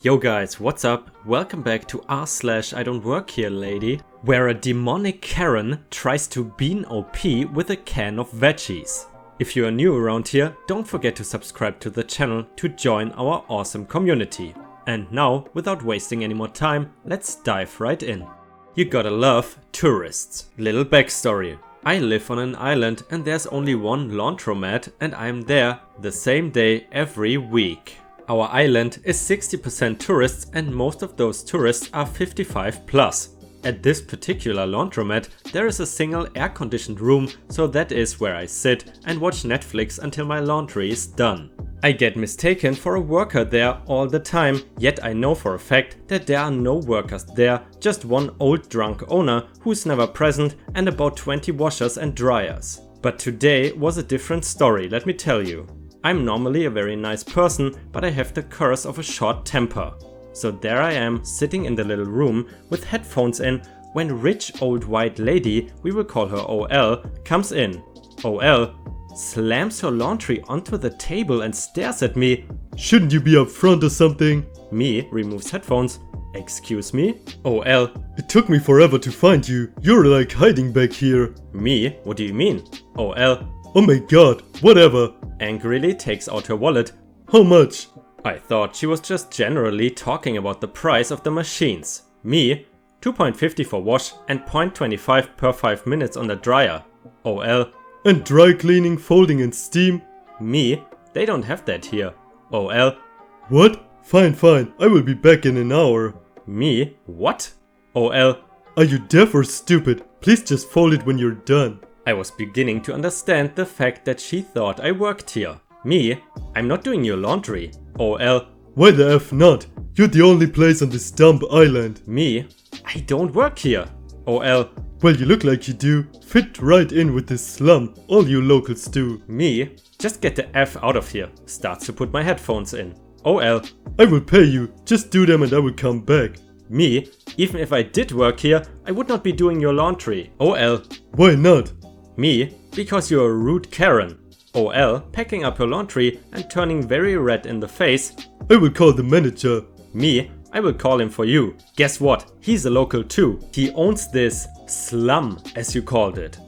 Yo guys, what's up? Welcome back to r/IDontWorkHereLady, where a demonic Karen tries to bean OP with a can of veggies. If you are new around here, don't forget to subscribe to the channel to join our awesome community. And now, without wasting any more time, let's dive right in. You gotta love tourists. Little backstory. I live on an island and there's only one laundromat and I'm there the same day every week. Our island is 60% tourists and most of those tourists are 55 plus. At this particular laundromat there is a single air-conditioned room, so that is where I sit and watch Netflix until my laundry is done. I get mistaken for a worker there all the time, yet I know for a fact that there are no workers there, just one old drunk owner who's never present and about 20 washers and dryers. But today was a different story, let me tell you. I'm normally a very nice person, but I have the curse of a short temper. So there I am, sitting in the little room with headphones in, when rich old white lady, we will call her OL, comes in. OL slams her laundry onto the table and stares at me. Shouldn't you be up front or something? Me removes headphones. Excuse me? OL. It took me forever to find you. You're like hiding back here. Me? What do you mean? OL. Oh my god, whatever. Angrily takes out her wallet. How much? I thought she was just generally talking about the price of the machines. Me? 2.50 for wash and 0.25 per 5 minutes on the dryer. OL. And dry cleaning, folding and steam? Me? They don't have that here. OL. What? Fine, I will be back in an hour. Me? What? OL. Are you deaf or stupid? Please just fold it when you're done. I was beginning to understand the fact that she thought I worked here. Me? I'm not doing your laundry. OL. Why the F not? You're the only place on this dumb island. Me? I don't work here. OL. Well, you look like you do. Fit right in with this slum. All you locals do. Me? Just get the F out of here. Starts to put my headphones in. OL. I will pay you. Just do them and I will come back. Me? Even if I did work here, I would not be doing your laundry. OL. Why not? Me? Because you're a rude Karen. OL, packing up her laundry and turning very red in the face. I will call the manager. Me? I will call him for you. Guess what? He's a local too. He owns this slum, as you called it.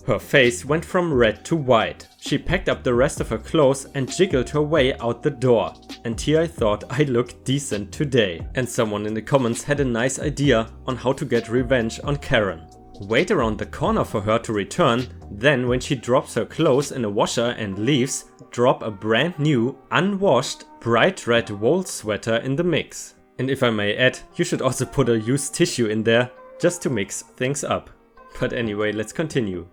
Her face went from red to white. She packed up the rest of her clothes and jiggled her way out the door. And here I thought I looked decent today. And someone in the comments had a nice idea on how to get revenge on Karen. Wait around the corner for her to return, then when she drops her clothes in a washer and leaves, drop a brand new, unwashed, bright red wool sweater in the mix. And if I may add, you should also put a used tissue in there, just to mix things up. But anyway, let's continue.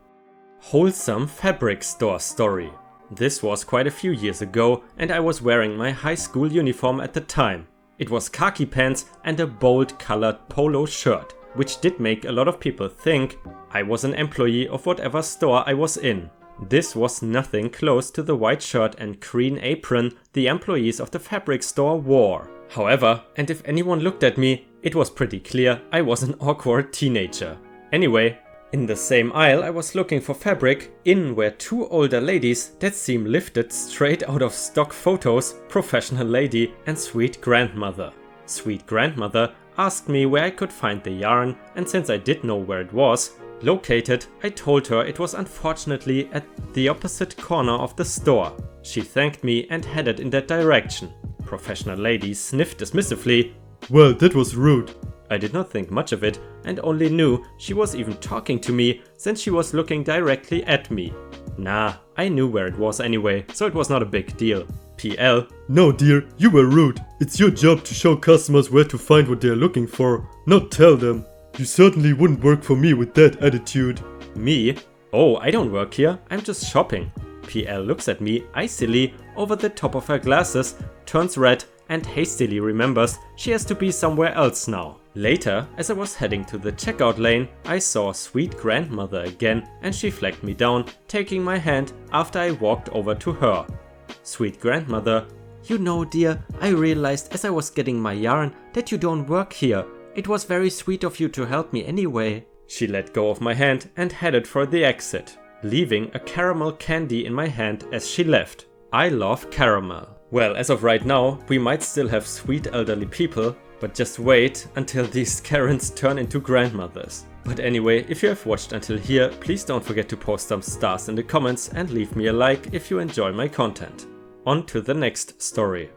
Wholesome fabric store story. This was quite a few years ago and I was wearing my high school uniform at the time. It was khaki pants and a bold colored polo shirt, which did make a lot of people think I was an employee of whatever store I was in. This was nothing close to the white shirt and green apron the employees of the fabric store wore. However, and if anyone looked at me, it was pretty clear I was an awkward teenager. Anyway, in the same aisle I was looking for fabric, in were two older ladies that seemed lifted straight out of stock photos, professional lady and sweet grandmother. Sweet grandmother asked me where I could find the yarn, and since I did know where it was located, I told her it was unfortunately at the opposite corner of the store. She thanked me and headed in that direction. Professional lady sniffed dismissively. Well, that was rude. I did not think much of it and only knew she was even talking to me since she was looking directly at me. Nah, I knew where it was anyway, so it was not a big deal. PL. No dear, you were rude. It's your job to show customers where to find what they're looking for, not tell them. You certainly wouldn't work for me with that attitude. Me? Oh, I don't work here, I'm just shopping. PL looks at me icily over the top of her glasses, turns red and hastily remembers she has to be somewhere else now. Later, as I was heading to the checkout lane, I saw sweet grandmother again and she flagged me down, taking my hand after I walked over to her. Sweet grandmother, you know dear, I realized as I was getting my yarn that you don't work here. It was very sweet of you to help me anyway. She let go of my hand and headed for the exit, leaving a caramel candy in my hand as she left. I love caramel. Well, as of right now, we might still have sweet elderly people, but just wait until these Karens turn into grandmothers. But anyway, if you have watched until here, please don't forget to post some stars in the comments and leave me a like if you enjoy my content. On to the next story.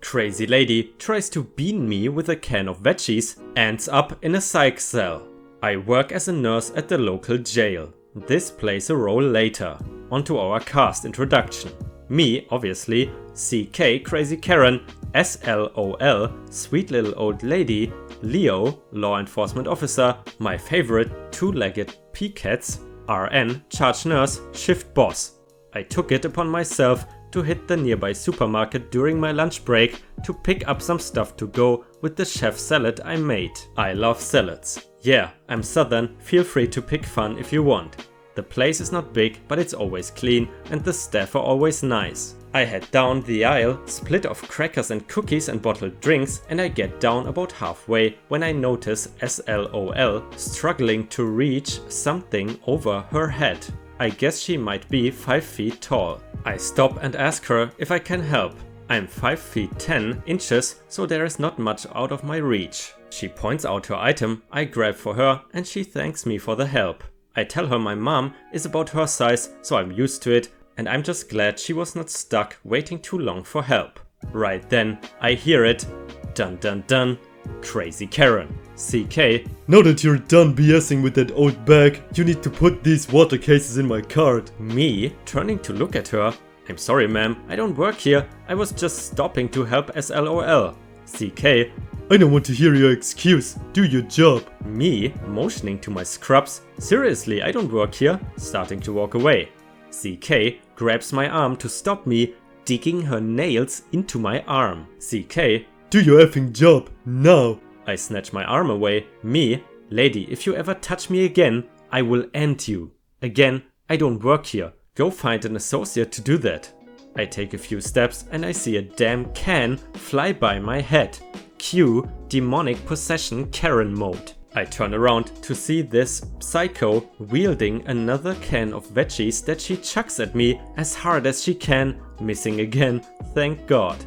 Crazy lady tries to bean me with a can of veggies, ends up in a psych cell. I work as a nurse at the local jail. This plays a role later. On to our cast introduction. Me, obviously, CK, Crazy Karen, SLOL, Sweet Little Old Lady, Leo, Law Enforcement Officer, my favorite, two-legged peacats, RN, Charge Nurse, Shift Boss. I took it upon myself to hit the nearby supermarket during my lunch break to pick up some stuff to go with the chef salad I made. I love salads. Yeah, I'm southern, feel free to pick fun if you want. The place is not big, but it's always clean and the staff are always nice. I head down the aisle, split off crackers and cookies and bottled drinks, and I get down about halfway when I notice SLOL struggling to reach something over her head. I guess she might be 5 feet tall. I stop and ask her if I can help. I'm 5 feet 10 inches, so there is not much out of my reach. She points out her item, I grab for her, and she thanks me for the help. I tell her my mom is about her size, so I'm used to it, and I'm just glad she was not stuck waiting too long for help. Right then, I hear it. Dun dun dun. Crazy Karen. CK. Now that you're done BSing with that old bag, you need to put these water cases in my cart. Me, turning to look at her. I'm sorry ma'am, I don't work here. I was just stopping to help SLOL. CK. I don't want to hear your excuse. Do your job. Me, motioning to my scrubs. Seriously, I don't work here. Starting to walk away. CK grabs my arm to stop me, digging her nails into my arm. CK. Do your effing job, now. I snatch my arm away. Me, lady, if you ever touch me again, I will end you. Again, I don't work here. Go find an associate to do that. I take a few steps and I see a damn can fly by my head. Cue demonic possession Karen mode. I turn around to see this psycho wielding another can of veggies that she chucks at me as hard as she can, missing again, thank God.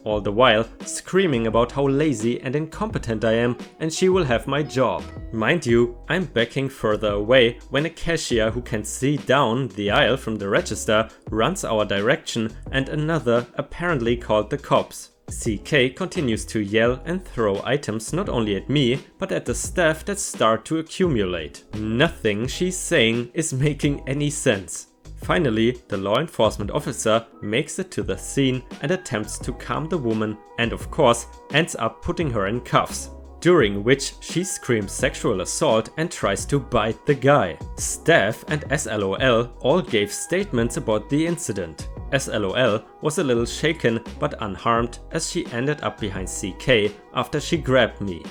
All the while screaming about how lazy and incompetent I am and she will have my job. Mind you, I'm backing further away when a cashier who can see down the aisle from the register runs our direction and another apparently called the cops. CK continues to yell and throw items not only at me, but at the staff that start to accumulate. Nothing she's saying is making any sense. Finally, the law enforcement officer makes it to the scene and attempts to calm the woman and of course ends up putting her in cuffs, during which she screams sexual assault and tries to bite the guy. Staff and SLOL all gave statements about the incident. SLOL was a little shaken but unharmed as she ended up behind CK after she grabbed me.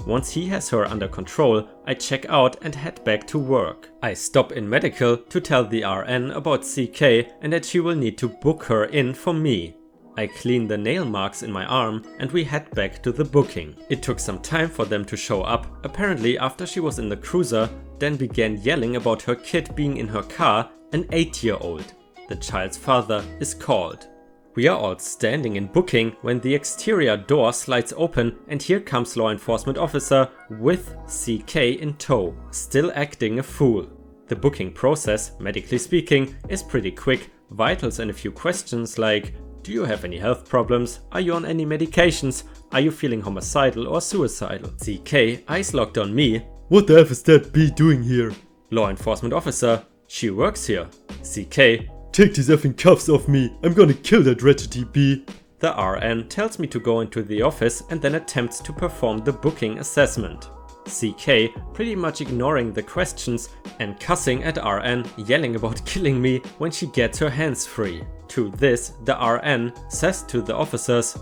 Once he has her under control, I check out and head back to work. I stop in medical to tell the RN about CK and that she will need to book her in for me. I clean the nail marks in my arm and we head back to the booking. It took some time for them to show up, apparently after she was in the cruiser, then began yelling about her kid being in her car, an 8-year-old. The child's father is called. We are all standing in booking when the exterior door slides open and here comes law enforcement officer with CK in tow, still acting a fool. The booking process, medically speaking, is pretty quick, vitals and a few questions like: do you have any health problems? Are you on any medications? Are you feeling homicidal or suicidal? CK, eyes locked on me. What the F is that bee doing here? Law enforcement officer, she works here. CK, take these effing cuffs off me, I'm gonna kill that wretched bee. The RN tells me to go into the office and then attempts to perform the booking assessment. CK pretty much ignoring the questions and cussing at RN, yelling about killing me when she gets her hands free. To this, the RN says to the officers,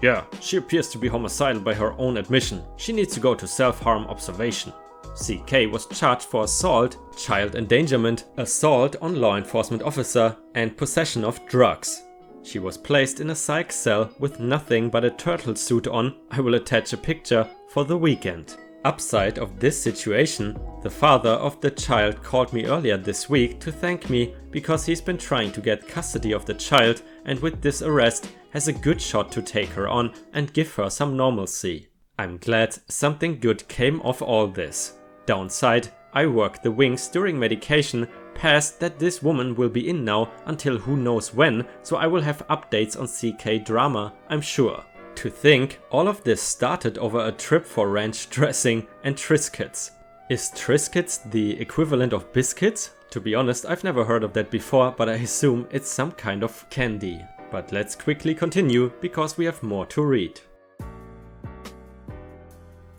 yeah, she appears to be homicidal by her own admission. She needs to go to self-harm observation. CK was charged for assault, child endangerment, assault on law enforcement officer, and possession of drugs. She was placed in a psych cell with nothing but a turtle suit on. I will attach a picture for the weekend. Upside of this situation, the father of the child called me earlier this week to thank me because he's been trying to get custody of the child and with this arrest has a good shot to take her on and give her some normalcy. I'm glad something good came of all this. Downside, I work the wings during medication, past that this woman will be in now until who knows when, so I will have updates on CK drama, I'm sure. To think, all of this started over a trip for ranch dressing and Triscuits. Is Triscuits the equivalent of biscuits? To be honest, I've never heard of that before, but I assume it's some kind of candy. But let's quickly continue, because we have more to read.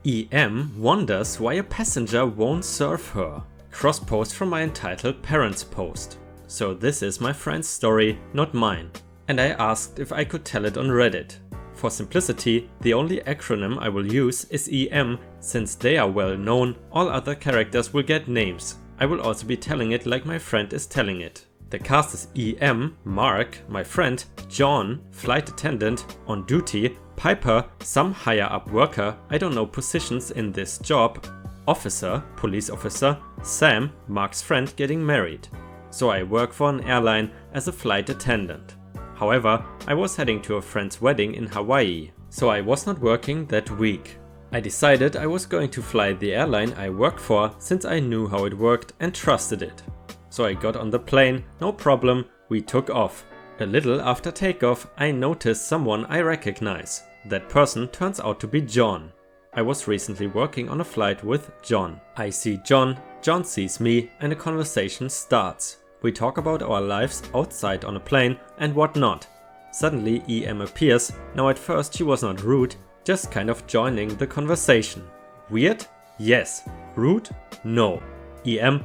EM wonders why a passenger won't serve her. Cross post from my entitled parents post. So this is my friend's story, not mine. And I asked if I could tell it on Reddit. For simplicity, the only acronym I will use is EM, since they are well known, all other characters will get names. I will also be telling it like my friend is telling it. The cast is EM, Mark, my friend, John, flight attendant, on duty, Piper, some higher up worker, I don't know positions in this job, officer, police officer, Sam, Mark's friend getting married. So I work for an airline as a flight attendant. However, I was heading to a friend's wedding in Hawaii, so I was not working that week. I decided I was going to fly the airline I worked for since I knew how it worked and trusted it. So I got on the plane, no problem, we took off. A little after takeoff, I noticed someone I recognize. That person turns out to be John. I was recently working on a flight with John. I see John, John sees me, and a conversation starts. We talk about our lives outside on a plane and whatnot. Suddenly EM appears. Now at first she was not rude, just kind of joining the conversation. Weird? Yes. Rude? No. EM: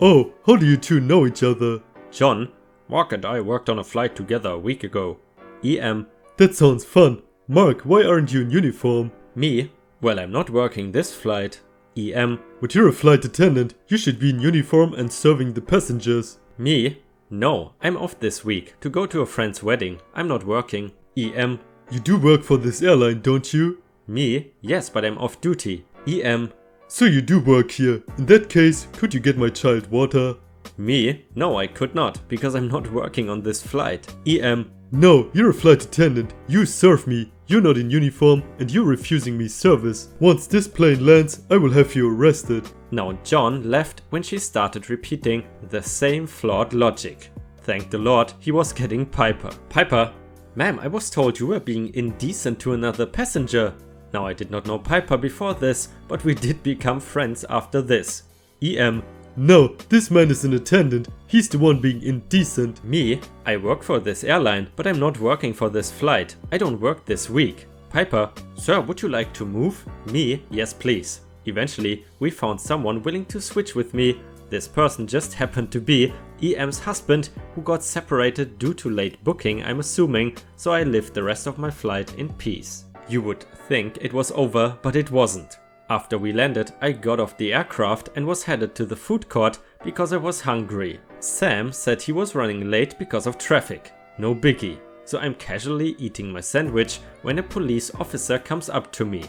Oh, how do you two know each other? John: Mark and I worked on a flight together a week ago. EM: That sounds fun. Mark, why aren't you in uniform? Me: Well, I'm not working this flight. EM: But you're a flight attendant. You should be in uniform and serving the passengers. Me: No, I'm off this week to go to a friend's wedding. I'm not working. EM: You do work for this airline, don't you? Me: Yes, but I'm off duty. EM: So you do work here. In that case, could you get my child water? Me: No, I could not, because I'm not working on this flight. EM: No, you're a flight attendant. You serve me. You're not in uniform and you're refusing me service. Once this plane lands, I will have you arrested. Now John left when she started repeating the same flawed logic. Thank the Lord he was getting Piper. Piper: Ma'am, I was told you were being indecent to another passenger. Now I did not know Piper before this, but we did become friends after this. EM: No, this man is an attendant. He's the one being indecent. Me: I work for this airline, but I'm not working for this flight. I don't work this week. Piper: Sir, would you like to move? Me: Yes, please. Eventually, we found someone willing to switch with me. This person just happened to be EM's husband, who got separated due to late booking, I'm assuming, so I lived the rest of my flight in peace. You would think it was over, but it wasn't. After we landed, I got off the aircraft and was headed to the food court because I was hungry. Sam said he was running late because of traffic. No biggie. So I'm casually eating my sandwich when a police officer comes up to me.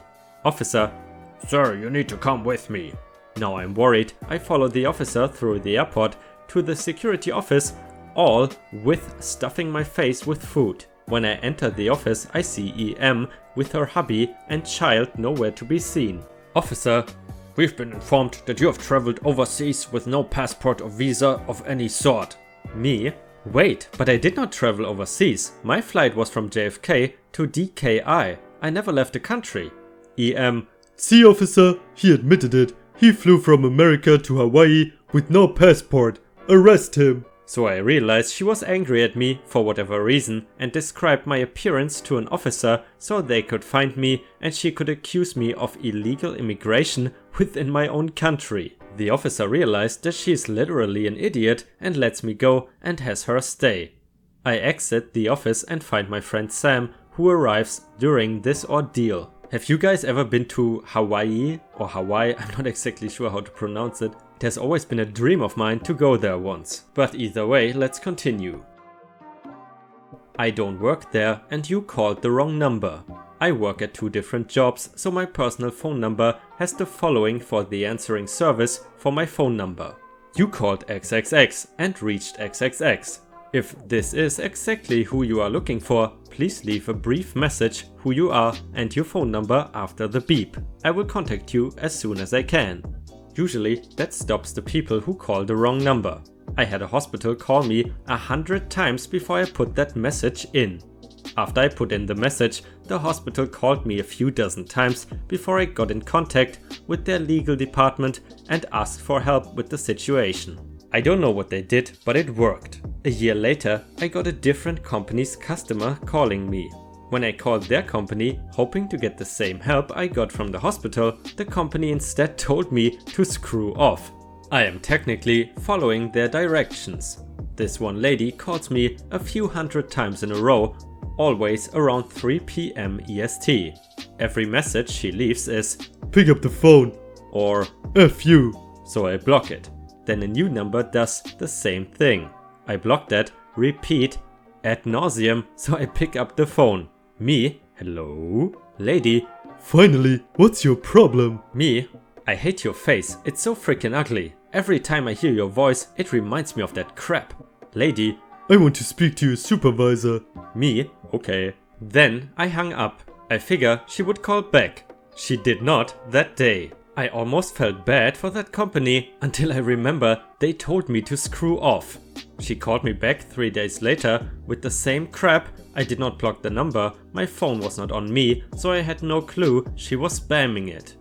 Officer: Sir, you need to come with me. Now I'm worried. I follow the officer through the airport to the security office, all with stuffing my face with food. When I enter the office, I see EM with her hubby and child nowhere to be seen. Officer: We've been informed that you have traveled overseas with no passport or visa of any sort. Me: Wait, but I did not travel overseas. My flight was from JFK to DKI. I never left the country. EM: See, officer, he admitted it. He flew from America to Hawaii with no passport. Arrest him. So I realized she was angry at me for whatever reason and described my appearance to an officer so they could find me and she could accuse me of illegal immigration within my own country. The officer realized that she is literally an idiot and lets me go and has her stay. I exit the office and find my friend Sam, who arrives during this ordeal. Have you guys ever been to Hawaii or Hawaii? I'm not exactly sure how to pronounce it. It has always been a dream of mine to go there once. But either way, let's continue. I don't work there and you called the wrong number. I work at 2 different jobs, so my personal phone number has the following for the answering service for my phone number. You called XXX and reached XXX. If this is exactly who you are looking for, please leave a brief message who you are and your phone number after the beep. I will contact you as soon as I can. Usually that stops the people who call the wrong number. I had a hospital call me 100 times before I put that message in. After I put in the message, the hospital called me a few dozen times before I got in contact with their legal department and asked for help with the situation. I don't know what they did, but it worked. A year later, I got a different company's customer calling me. When I called their company, hoping to get the same help I got from the hospital, the company instead told me to screw off. I am technically following their directions. This one lady calls me a few hundred times in a row, always around 3 PM EST. Every message she leaves is "Pick up the phone" or "F you." So I block it. Then a new number does the same thing. I block that, repeat, ad nauseum, so I pick up the phone. Me, hello? Lady, "Finally, what's your problem?" me, I hate your face, it's so freaking ugly. Every time I hear your voice, it reminds me of that crap. Lady, "I want to speak to your supervisor." me, okay. Then I hung up. I figure she would call back. She did not that day. I almost felt bad for that company until I remember they told me to screw off. She called me back 3 days later with the same crap. I did not block the number, my phone was not on me, so I had no clue she was spamming it.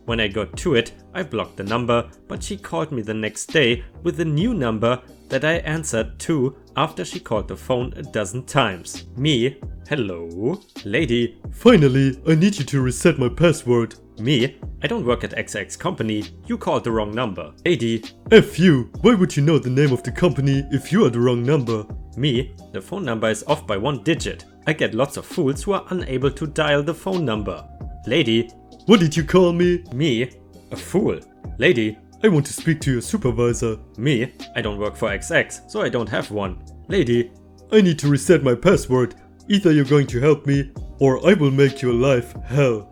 When I got to it, I blocked the number, but she called me the next day with a new number that I answered to after she called the phone a dozen times. Me, hello? Lady, "Finally, I need you to reset my password." me, I don't work at XX company, you called the wrong number. Lady, "F you, why would you know the name of the company if you are the wrong number?" me, the phone number is off by 1 digit. I get lots of fools who are unable to dial the phone number. Lady, "What did you call me?" me, a fool. Lady, "I want to speak to your supervisor." me, I don't work for XX, so I don't have one. Lady, "I need to reset my password. Either you're going to help me, or I will make your life hell."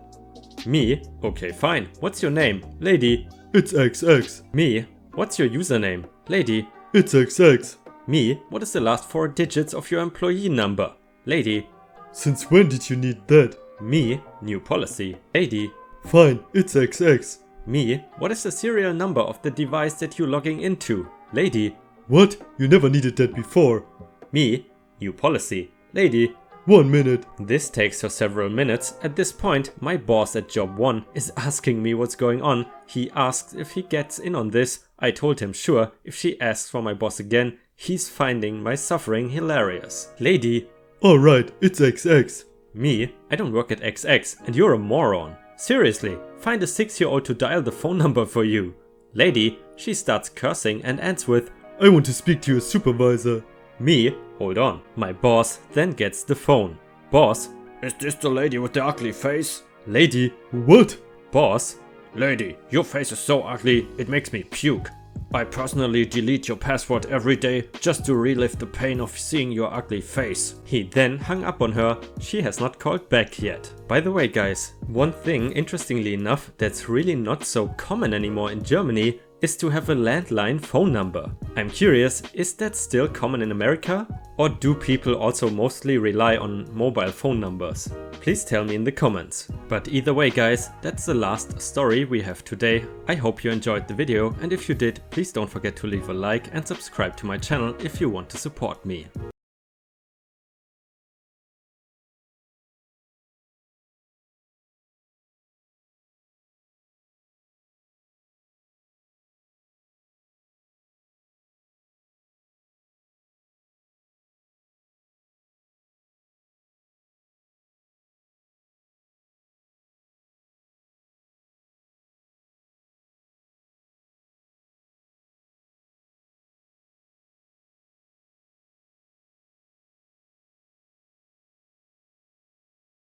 me, okay fine, what's your name? Lady, "It's XX." me, what's your username? Lady, "It's XX." me, what is the last 4 digits of your employee number? Lady, "Since when did you need that?" me, new policy. Lady, "Fine, it's XX." me, what is the serial number of the device that you're logging into? Lady, "What? You never needed that before." me, new policy. Lady, 1 minute. This takes her several minutes. At this point, my boss at job 1 is asking me what's going on. He asks if he gets in on this. I told him sure, if she asks for my boss again, he's finding my suffering hilarious. Lady, "Alright, it's XX." me, I don't work at XX and you're a moron. Seriously, find a 6-year-old to dial the phone number for you. Lady, she starts cursing and ends with, "I want to speak to your supervisor." me, hold on. My boss then gets the phone. Boss, is this the lady with the ugly face? Lady, "What?" boss, lady, your face is so ugly, it makes me puke. I personally delete your password every day just to relive the pain of seeing your ugly face. He then hung up on her. She has not called back yet. By the way guys, one thing interestingly enough that's really not so common anymore in Germany is to have a landline phone number. I'm curious, is that still common in America? Or do people also mostly rely on mobile phone numbers? Please tell me in the comments. But either way guys, that's the last story we have today. I hope you enjoyed the video, and if you did, please don't forget to leave a like and subscribe to my channel if you want to support me.